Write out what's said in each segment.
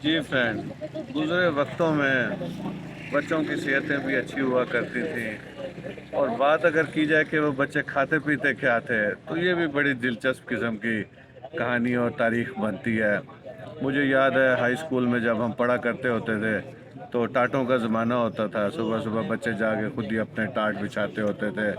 जी friend, गुज़रे वक्तों में बच्चों की सेहतें भी अच्छी हुआ करती थी। और बात अगर की जाए कि वो बच्चे खाते पीते क्या थे, तो ये भी बड़ी दिलचस्प किस्म की कहानी और तारीख बनती है। मुझे याद है हाई स्कूल में जब हम पढ़ा करते होते थे, तो टाटों का ज़माना होता था। सुबह सुबह बच्चे जाके खुद ही अपने टाट बिछाते होते थे।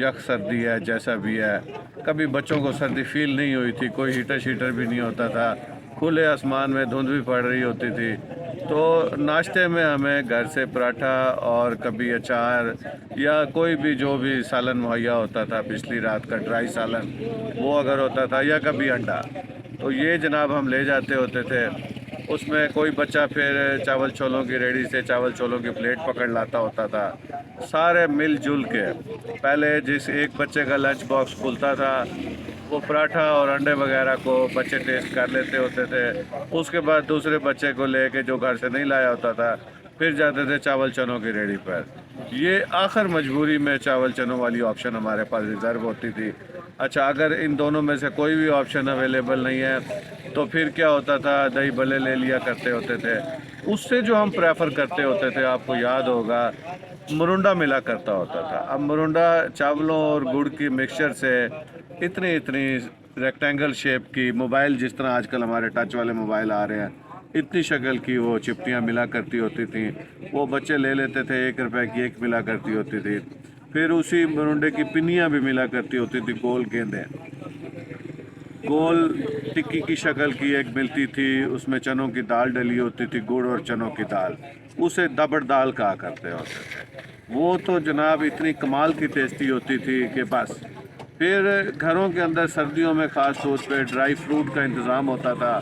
यख सर्दी है जैसा भी है, कभी बच्चों को सर्दी फील नहीं हुई थी, कोई हीटर शीटर भी नहीं होता था, खुले आसमान में धुंध भी पड़ रही होती थी। तो नाश्ते में हमें घर से पराठा और कभी अचार या कोई भी जो भी सालन मुहैया होता था, पिछली रात का ड्राई सालन वो अगर होता था, या कभी अंडा, तो ये जनाब हम ले जाते होते थे। उसमें कोई बच्चा फिर चावल छोलों की रेडी से चावल छोलों की प्लेट पकड़ लाता होता था। सारे मिलजुल के पहले जिस एक बच्चे का लंच बॉक्स खुलता था, वो पराठा और अंडे वगैरह को बच्चे टेस्ट कर लेते होते थे। उसके बाद दूसरे बच्चे को लेके जो घर से नहीं लाया होता था, फिर जाते थे चावल चनों की रेडी पर। ये आखिर मजबूरी में चावल चनों वाली ऑप्शन हमारे पास रिज़र्व होती थी। अच्छा, अगर इन दोनों में से कोई भी ऑप्शन अवेलेबल नहीं है, तो फिर क्या होता था, दही भल्ले ले लिया करते होते थे। उससे जो हम प्रेफर करते होते थे, आपको याद होगा, मुरुंडा मिला करता होता था। अब मुरुंडा चावलों और गुड़ की मिक्सचर से इतनी इतनी रेक्टेंगल शेप की, मोबाइल जिस तरह आजकल हमारे टच वाले मोबाइल आ रहे हैं, इतनी शक्ल की वो चिपटियाँ मिला करती होती थी। वो बच्चे ले लेते थे, 1 रुपए की एक मिला करती होती थी। फिर उसी मुरुंडे की पिन्नियाँ भी मिला करती होती थी, गोल गेंदें, गोल टिक्की की शक्ल की एक मिलती थी। उसमें चनों की दाल डली होती थी, गुड़ और चनों की दाल, उसे दबड़ दाल कहा करते होते थे। वो तो जनाब इतनी कमाल की टेस्टी होती थी कि बस। फिर घरों के अंदर सर्दियों में ख़ास तौर पे ड्राई फ्रूट का इंतज़ाम होता था।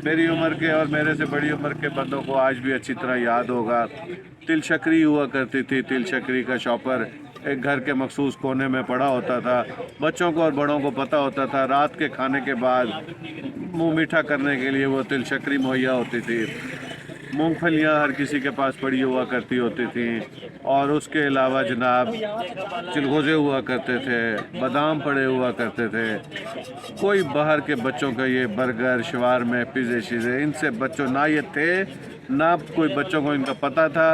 मेरी उम्र के और मेरे से बड़ी उम्र के बंदों को आज भी अच्छी तरह याद होगा, तिल शक्री हुआ करती थी। तिल शक्री का शॉपर एक घर के मखसूस कोने में पड़ा होता था। बच्चों को और बड़ों को पता होता था, रात के खाने के बाद मुंह मीठा करने के लिए वो तिल शक्री मुहैया होती थी। मूंगफलियां हर किसी के पास पड़ी हुआ करती होती थी। और उसके अलावा जनाब चिलगोज़े हुआ करते थे, बादाम पड़े हुआ करते थे। कोई बाहर के बच्चों का ये बर्गर शवारमे पिज़्ज़े शीज़े, इनसे बच्चों ना ये थे, ना कोई बच्चों को इनका पता था,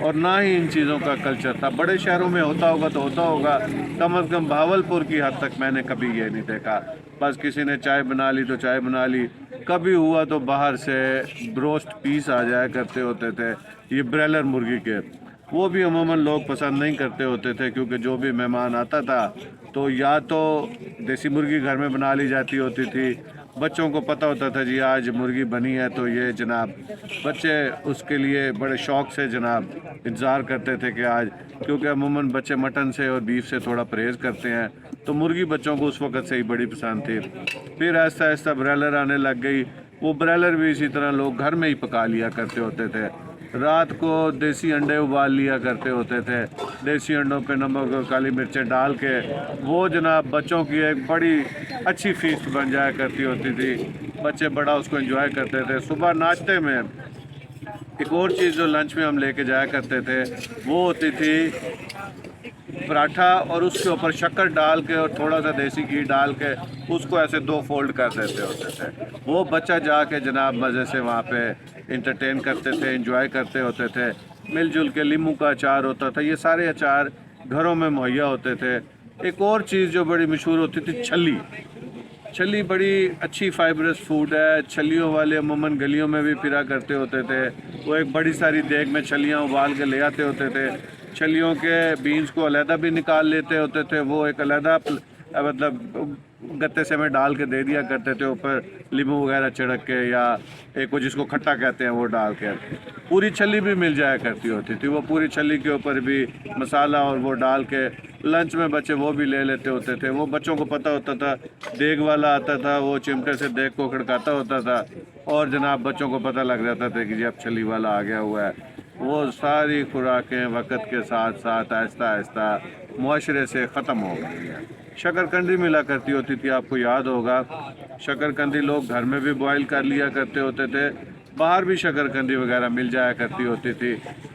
और ना ही इन चीज़ों का कल्चर था। बड़े शहरों में होता होगा तो होता होगा, कम अज़ कम भावलपुर की हद तक मैंने कभी ये नहीं देखा। बस किसी ने चाय बना ली तो चाय बना ली, कभी हुआ तो बाहर से ब्रोस्ट पीस आ जाया करते होते थे, ये ब्रॉयलर मुर्गी के। वो भी अमूमन लोग पसंद नहीं करते होते थे, क्योंकि जो भी मेहमान आता था तो या तो देसी मुर्गी घर में बना ली जाती होती थी। बच्चों को पता होता था जी आज मुर्गी बनी है, तो ये जनाब बच्चे उसके लिए बड़े शौक़ से जनाब इंतज़ार करते थे कि आज, क्योंकि अमूमन बच्चे मटन से और बीफ से थोड़ा परहेज़ करते हैं, तो मुर्गी बच्चों को उस वक़्त से ही बड़ी पसंद थी। फिर आहिस्ता आहिस्ता ब्रॉयलर आने लग गई। वो ब्रॉयलर भी इसी तरह लोग घर में ही पका लिया करते होते थे। रात को देसी अंडे उबाल लिया करते होते थे। देसी अंडों पे नमक और काली मिर्चें डाल के वो जनाब बच्चों की एक बड़ी अच्छी फीस्ट बन जाया करती होती थी। बच्चे बड़ा उसको एंजॉय करते थे। सुबह नाश्ते में एक और चीज़ जो लंच में हम लेके जाया करते थे, वो होती थी पराठा, और उसके ऊपर शक्कर डाल के और थोड़ा सा देसी घी डाल के उसको ऐसे 2 फोल्ड कर देते होते थे। वो बच्चा जाके जनाब मज़े से वहाँ पे इंटरटेन करते थे, एंजॉय करते होते थे। मिलजुल के नींबू का अचार होता था, ये सारे अचार घरों में मुहैया होते थे। एक और चीज़ जो बड़ी मशहूर होती थी, छली। छली बड़ी अच्छी फाइबरस फूड है। छलियों वाले अमूमन गलियों में भी फिरा करते होते थे। वो एक बड़ी सारी देग में छलियाँ उबाल के ले आते होते थे। छलियों के बीन्स को अलहदा भी निकाल लेते होते थे। वो एक अलहदा मतलब गत्ते से में डाल के दे दिया करते थे, ऊपर नींबू वगैरह छिड़क के, या एक वो जिसको खट्टा कहते हैं वो डाल के। पूरी छली भी मिल जाया करती होती थी। वो पूरी छली के ऊपर भी मसाला और वो डाल के लंच में बच्चे वो भी ले लेते होते थे। वो बच्चों को पता होता था, देग वाला आता था, वो चिमटे से देग को खड़काता होता था, और जनाब बच्चों को पता लग जाता था कि जी अब छली वाला आ गया हुआ है। वो सारी खुराकें वक़्त के साथ साथ आहिस्ता आहिस्ता मुआशरे से ख़त्म हो गई हैं। शकरकंदी मिला करती होती थी, आपको याद होगा। शकरकंदी लोग घर में भी बॉयल कर लिया करते होते थे, बाहर भी शकरकंदी वगैरह मिल जाया करती होती थी,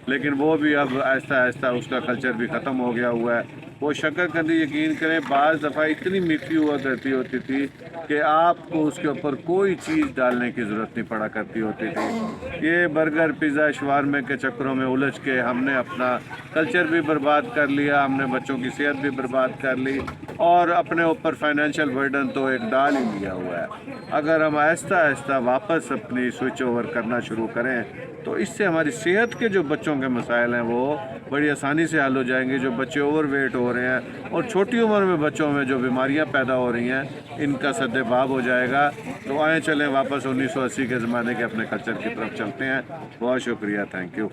लेकिन वो भी अब आहिस्ता आहिस्ता उसका कल्चर भी ख़त्म हो गया हुआ है। वो शकरकंदी यकीन करें बाज़ दफ़ा इतनी मीठी हुआ करती होती थी کہ آپ کو اس کے اوپر کوئی چیز ڈالنے کی ضرورت نہیں پڑا کرتی ہوتی تھی۔ یہ برگر پیزا شوارمے کے چکروں میں الجھ کے ہم نے اپنا کلچر بھی برباد کر لیا، ہم نے بچوں کی صحت بھی برباد کر لی اور اپنے اوپر فائنینشیل برڈن تو ایک ڈال ہی لیا ہوا ہے۔ اگر ہم آہستہ آہستہ واپس اپنی سوئچ اوور کرنا شروع کریں تو اس سے ہماری صحت کے جو بچوں کے مسائل ہیں وہ بڑی آسانی سے حل ہو جائیں گے۔ جو بچے اوور ویٹ ہو رہے ہیں اور چھوٹی عمر میں بچوں میں جو بیماریاں پیدا ہو رہی ہیں ان کا سد باب ہو جائے گا۔ تو آئیں چلیں واپس 1980 کے زمانے کے اپنے کلچر کی طرف چلتے ہیں۔ بہت شکریہ، تھینک یو۔